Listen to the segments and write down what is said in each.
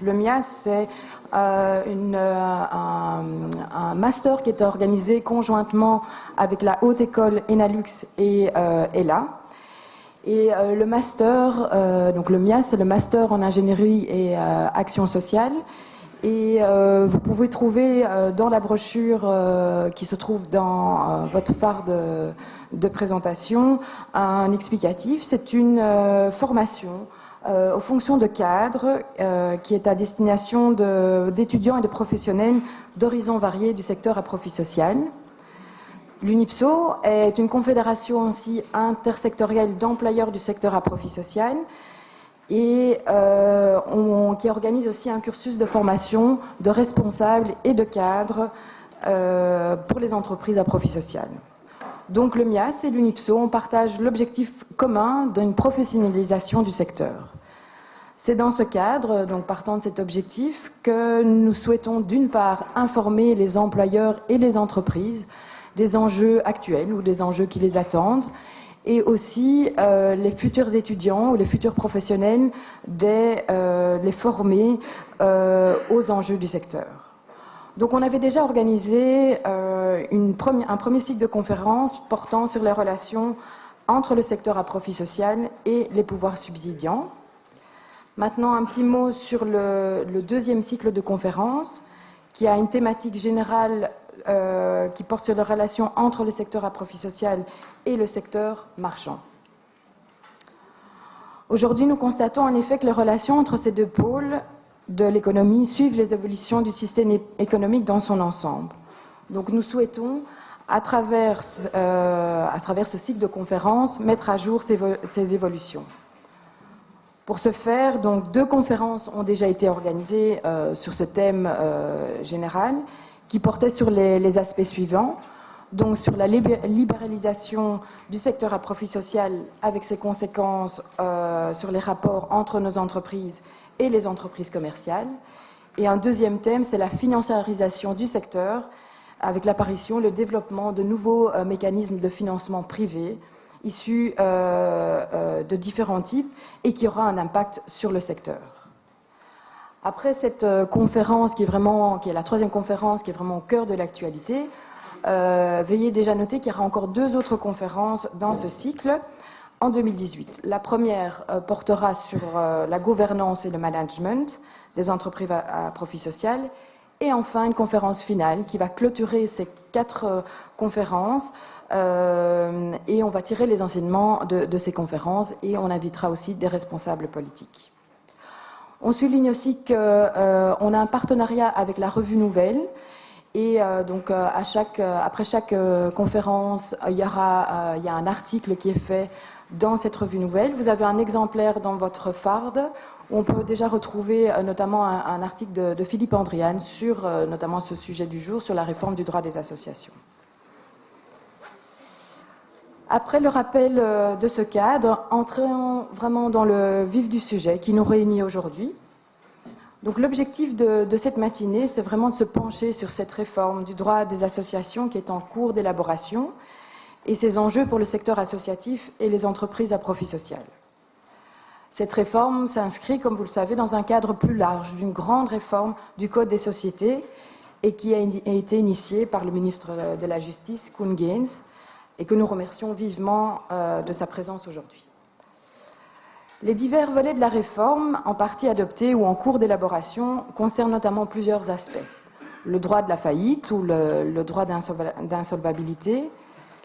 Le MIAS, c'est un master qui est organisé conjointement avec la Haute École Enalux et ELA. Et le master, donc le MIAS, c'est le master en ingénierie et action sociale. Et vous pouvez trouver dans la brochure qui se trouve dans votre phare de présentation un explicatif. C'est une formation aux fonctions de cadre qui est à destination d'étudiants et de professionnels d'horizons variés du secteur à profit social. L'UNIPSO est une confédération aussi intersectorielle d'employeurs du secteur à profit social et qui organise aussi un cursus de formation de responsables et de cadres pour les entreprises à profit social. Donc le MIAS et l'UNIPSO, on partage l'objectif commun d'une professionnalisation du secteur. C'est dans ce cadre, donc partant de cet objectif, que nous souhaitons d'une part informer les employeurs et les entreprises des enjeux actuels ou des enjeux qui les attendent, et aussi les futurs étudiants ou les futurs professionnels, les former aux enjeux du secteur. Donc on avait déjà organisé un premier cycle de conférences portant sur les relations entre le secteur à profit social et les pouvoirs subsidiants. Maintenant, un petit mot sur le deuxième cycle de conférences, qui a une thématique générale qui porte sur les relations entre le secteur à profit social et le secteur marchand. Aujourd'hui, nous constatons en effet que les relations entre ces deux pôles de l'économie suivent les évolutions du système économique dans son ensemble. Donc nous souhaitons, à travers ce cycle de conférences, mettre à jour ces évolutions. Pour ce faire, donc, 2 conférences ont déjà été organisées sur ce thème général, qui portait sur les aspects suivants, donc sur la libéralisation du secteur à profit social avec ses conséquences sur les rapports entre nos entreprises et les entreprises commerciales. Et un deuxième thème, c'est la financiarisation du secteur avec l'apparition, le développement de nouveaux mécanismes de financement privé issus de différents types et qui aura un impact sur le secteur. Après cette conférence qui est la 3e conférence qui est vraiment au cœur de l'actualité, veuillez déjà noter qu'il y aura encore 2 autres conférences dans ce cycle en 2018. La première portera sur la gouvernance et le management des entreprises à profit social. Et enfin, une conférence finale qui va clôturer ces 4 conférences et on va tirer les enseignements de ces conférences et on invitera aussi des responsables politiques. On souligne aussi qu'on a un partenariat avec la Revue Nouvelle et donc après chaque conférence, il y a un article qui est fait dans cette Revue Nouvelle. Vous avez un exemplaire dans votre farde où on peut déjà retrouver notamment un article de Philippe Andriane sur notamment ce sujet du jour, sur la réforme du droit des associations. Après le rappel de ce cadre, entrons vraiment dans le vif du sujet qui nous réunit aujourd'hui. Donc l'objectif de cette matinée, c'est vraiment de se pencher sur cette réforme du droit des associations qui est en cours d'élaboration et ses enjeux pour le secteur associatif et les entreprises à profit social. Cette réforme s'inscrit, comme vous le savez, dans un cadre plus large d'une grande réforme du Code des sociétés et qui a été initiée par le ministre de la Justice, Koen Geens, et que nous remercions vivement de sa présence aujourd'hui. Les divers volets de la réforme, en partie adoptés ou en cours d'élaboration, concernent notamment plusieurs aspects. Le droit de la faillite ou le droit d'insolvabilité,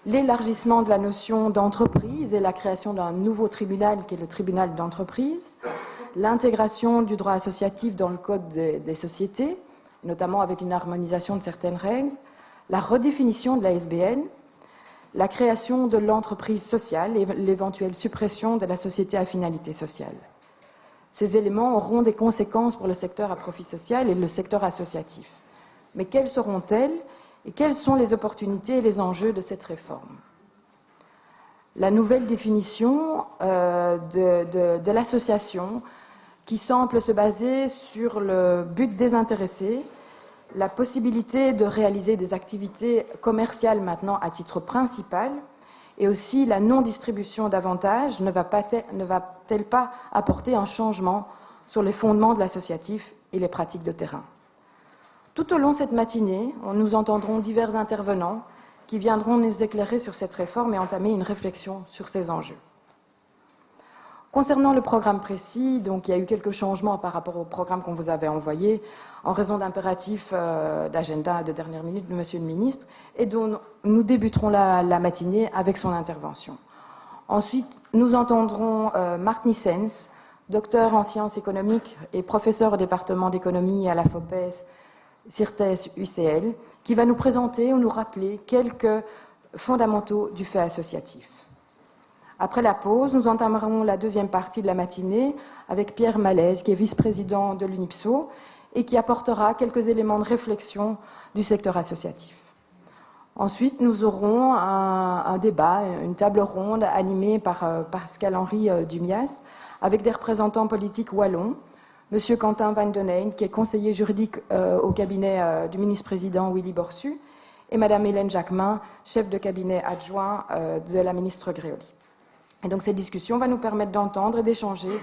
l'élargissement de la notion d'entreprise et la création d'un nouveau tribunal qui est le tribunal d'entreprise, l'intégration du droit associatif dans le Code des sociétés, notamment avec une harmonisation de certaines règles, la redéfinition de la SBN, la création de l'entreprise sociale et l'éventuelle suppression de la société à finalité sociale. Ces éléments auront des conséquences pour le secteur à profit social et le secteur associatif. Mais quelles seront-elles et quelles sont les opportunités et les enjeux de cette réforme? La nouvelle définition de l'association qui semble se baser sur le but désintéressé, la possibilité de réaliser des activités commerciales maintenant à titre principal et aussi la non-distribution d'avantages ne va-t-elle pas apporter un changement sur les fondements de l'associatif et les pratiques de terrain. Tout au long de cette matinée, nous entendrons divers intervenants qui viendront nous éclairer sur cette réforme et entamer une réflexion sur ces enjeux. Concernant le programme précis, donc il y a eu quelques changements par rapport au programme qu'on vous avait envoyé en raison d'impératifs d'agenda de dernière minute de Monsieur le ministre, et dont nous débuterons la matinée avec son intervention. Ensuite, nous entendrons Marc Nissens, docteur en sciences économiques et professeur au département d'économie à la FOPES, CIRTES UCL, qui va nous présenter ou nous rappeler quelques fondamentaux du fait associatif. Après la pause, nous entamerons la deuxième partie de la matinée avec Pierre Malaise, qui est vice-président de l'UNIPSO et qui apportera quelques éléments de réflexion du secteur associatif. Ensuite, nous aurons un débat, une table ronde animée par Pascal-Henri Dumias avec des représentants politiques wallons, M. Quentin Van Den Heijn, qui est conseiller juridique au cabinet du ministre-président Willy Borsu, et Mme Hélène Jacquemin, chef de cabinet adjoint de la ministre Gréauly. Et donc cette discussion va nous permettre d'entendre et d'échanger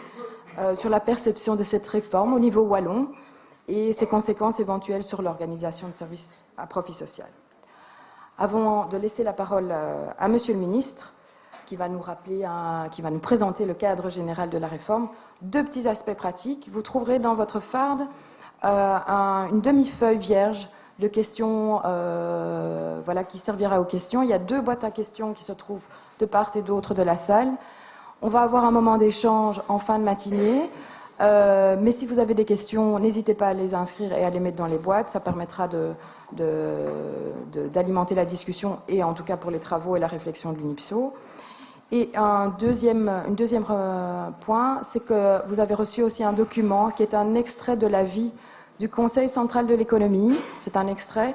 sur la perception de cette réforme au niveau wallon et ses conséquences éventuelles sur l'organisation de services à profit social. Avant de laisser la parole à Monsieur le ministre, qui va nous rappeler, qui va nous présenter le cadre général de la réforme, deux petits aspects pratiques. Vous trouverez dans votre farde une demi-feuille vierge de questions, voilà, qui servira aux questions. Il y a deux boîtes à questions qui se trouvent de part et d'autre de la salle. On va avoir un moment d'échange en fin de matinée, mais si vous avez des questions, n'hésitez pas à les inscrire et à les mettre dans les boîtes. Ça permettra d'alimenter la discussion et en tout cas pour les travaux et la réflexion de l'UNIPSO. Et un deuxième point, c'est que vous avez reçu aussi un document qui est un extrait de l'avis du Conseil central de l'économie. C'est un extrait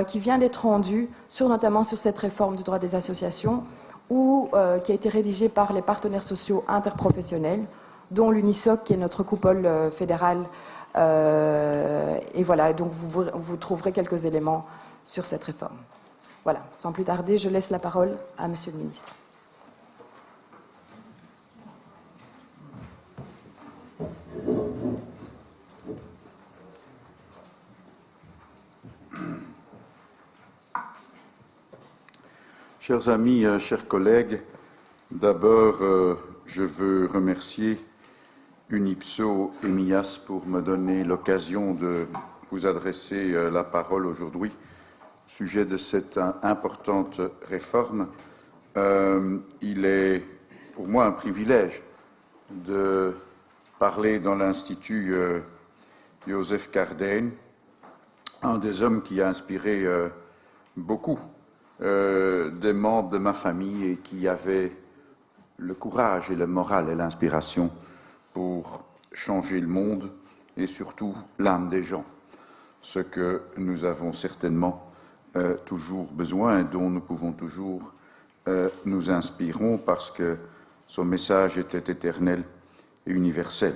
qui vient d'être rendu, notamment sur cette réforme du droit des associations, qui a été rédigé par les partenaires sociaux interprofessionnels, dont l'UNISOC, qui est notre coupole fédérale. Et voilà, donc vous trouverez quelques éléments sur cette réforme. Voilà, sans plus tarder, je laisse la parole à Monsieur le ministre. Chers amis, chers collègues, d'abord, je veux remercier UNIPSO et MIAS pour me donner l'occasion de vous adresser la parole aujourd'hui au sujet de cette importante réforme. Il est pour moi un privilège de parler dans l'Institut Joseph Cardijn, un des hommes qui a inspiré beaucoup des membres de ma famille et qui avait le courage et le moral et l'inspiration pour changer le monde et surtout l'âme des gens, ce que nous avons certainement toujours besoin et dont nous pouvons toujours nous inspirons parce que son message était éternel et universel.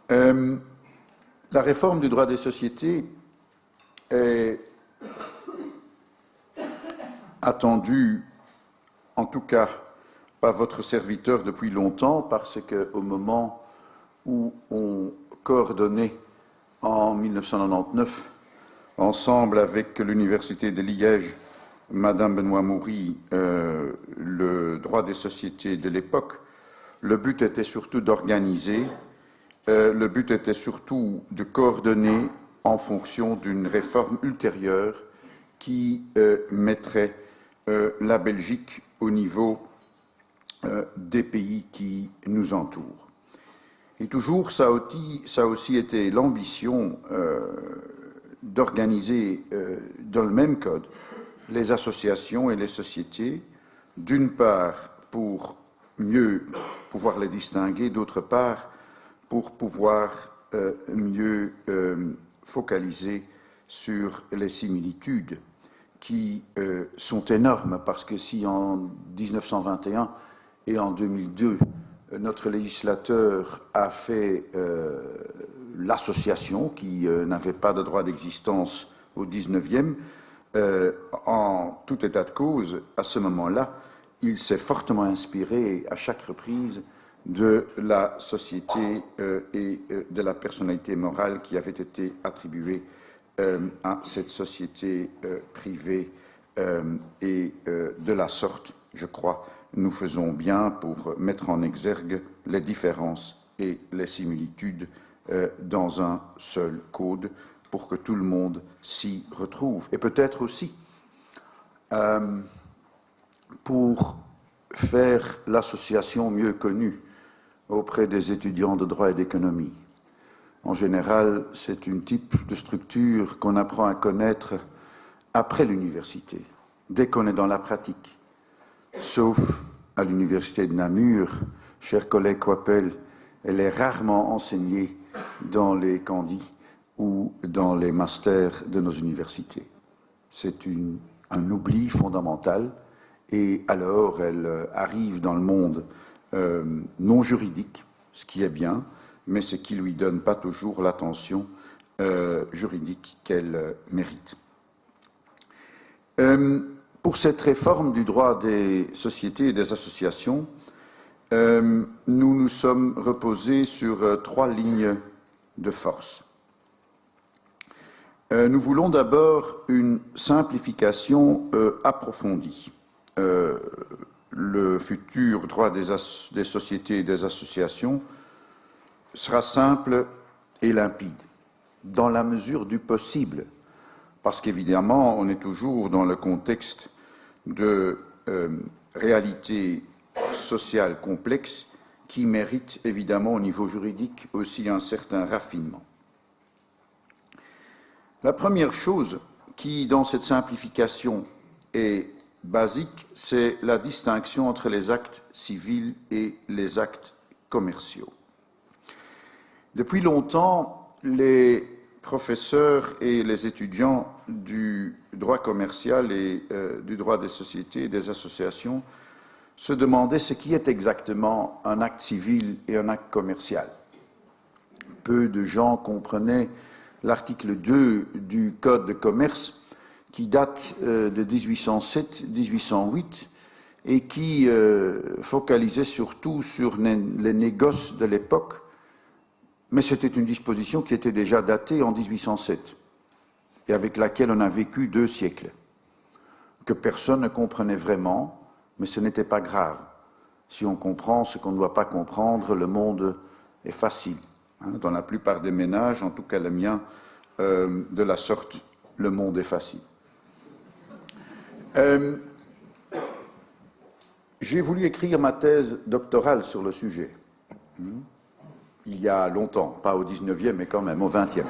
La réforme du droit des sociétés est attendu, en tout cas par votre serviteur depuis longtemps, parce qu'au moment où on coordonnait en 1999, ensemble avec l'Université de Liège, Madame Benoît Moury, le droit des sociétés de l'époque, le but était surtout d'organiser, le but était surtout de coordonner en fonction d'une réforme ultérieure qui mettrait la Belgique au niveau des pays qui nous entourent. Et toujours, ça a aussi été l'ambition d'organiser dans le même code les associations et les sociétés, d'une part pour mieux pouvoir les distinguer, d'autre part pour pouvoir mieux focaliser sur les similitudes qui sont énormes, parce que si en 1921 et en 2002, notre législateur a fait l'association qui n'avait pas de droit d'existence au 19e, en tout état de cause, à ce moment-là, il s'est fortement inspiré à chaque reprise de la société et de la personnalité morale qui avait été attribuée à cette société privée et de la sorte, je crois, nous faisons bien pour mettre en exergue les différences et les similitudes dans un seul code pour que tout le monde s'y retrouve. Et peut-être aussi pour faire l'association mieux connue auprès des étudiants de droit et d'économie. En général, c'est un type de structure qu'on apprend à connaître après l'université, dès qu'on est dans la pratique. Sauf à l'université de Namur, chers collègues Coppel, elle est rarement enseignée dans les candis ou dans les masters de nos universités. C'est un oubli fondamental et alors elle arrive dans le monde non juridique, ce qui est bien, mais ce qui ne lui donne pas toujours l'attention juridique qu'elle mérite. Pour cette réforme du droit des sociétés et des associations, nous nous sommes reposés sur 3 lignes de force. Nous voulons d'abord une simplification approfondie. Le futur droit des sociétés et des associations sera simple et limpide, dans la mesure du possible, parce qu'évidemment, on est toujours dans le contexte de réalités sociales complexes qui méritent évidemment au niveau juridique aussi un certain raffinement. La première chose qui, dans cette simplification, est basique, c'est la distinction entre les actes civils et les actes commerciaux. Depuis longtemps, les professeurs et les étudiants du droit commercial et du droit des sociétés et des associations se demandaient ce qui est exactement un acte civil et un acte commercial. Peu de gens comprenaient l'article 2 du Code de commerce qui date de 1807-1808 et qui focalisait surtout sur les négoces de l'époque, mais c'était une disposition qui était déjà datée en 1807 et avec laquelle on a vécu 2 siècles, que personne ne comprenait vraiment, mais ce n'était pas grave. Si on comprend ce qu'on ne doit pas comprendre, le monde est facile. Dans la plupart des ménages, en tout cas le mien, de la sorte, le monde est facile. J'ai voulu écrire ma thèse doctorale sur le sujet. Il y a longtemps, pas au 19e, mais quand même au 20e.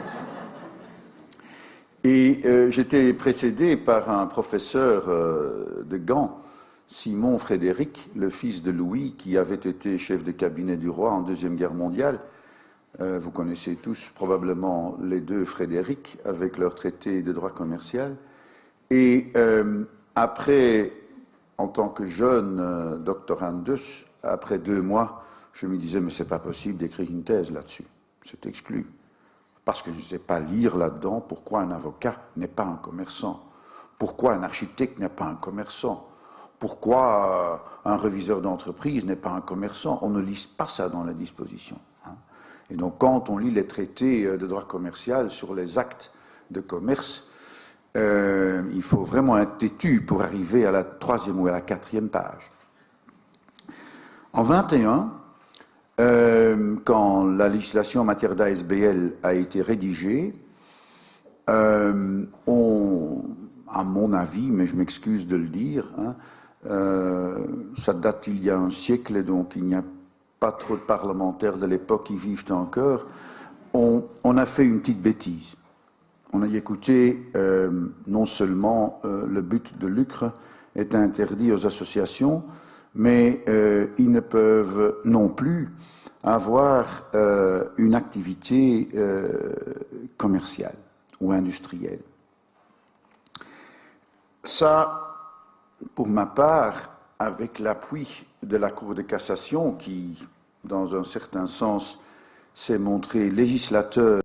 Et j'étais précédé par un professeur de Gand, Simon Frédéric, le fils de Louis, qui avait été chef de cabinet du roi en Deuxième Guerre mondiale. Vous connaissez tous probablement les 2 Frédéric avec leur traité de droit commercial. Et après, en tant que jeune doctorandus, après 2 mois, je me disais, mais c'est pas possible d'écrire une thèse là-dessus. C'est exclu. Parce que je ne sais pas lire là-dedans pourquoi un avocat n'est pas un commerçant. Pourquoi un architecte n'est pas un commerçant. Pourquoi un reviseur d'entreprise n'est pas un commerçant. On ne lit pas ça dans la disposition. Et donc, quand on lit les traités de droit commercial sur les actes de commerce, il faut vraiment être têtu pour arriver à la 3e ou à la 4e page. En 21, quand la législation en matière d'ASBL a été rédigée, à mon avis, mais je m'excuse de le dire, ça date il y a un siècle, donc il n'y a pas trop de parlementaires de l'époque qui vivent encore, on a fait une petite bêtise. On a écouté, non seulement le but de lucre est interdit aux associations, mais ils ne peuvent non plus avoir une activité commerciale ou industrielle. Ça, pour ma part, avec l'appui de la Cour de cassation qui, dans un certain sens, s'est montré législateur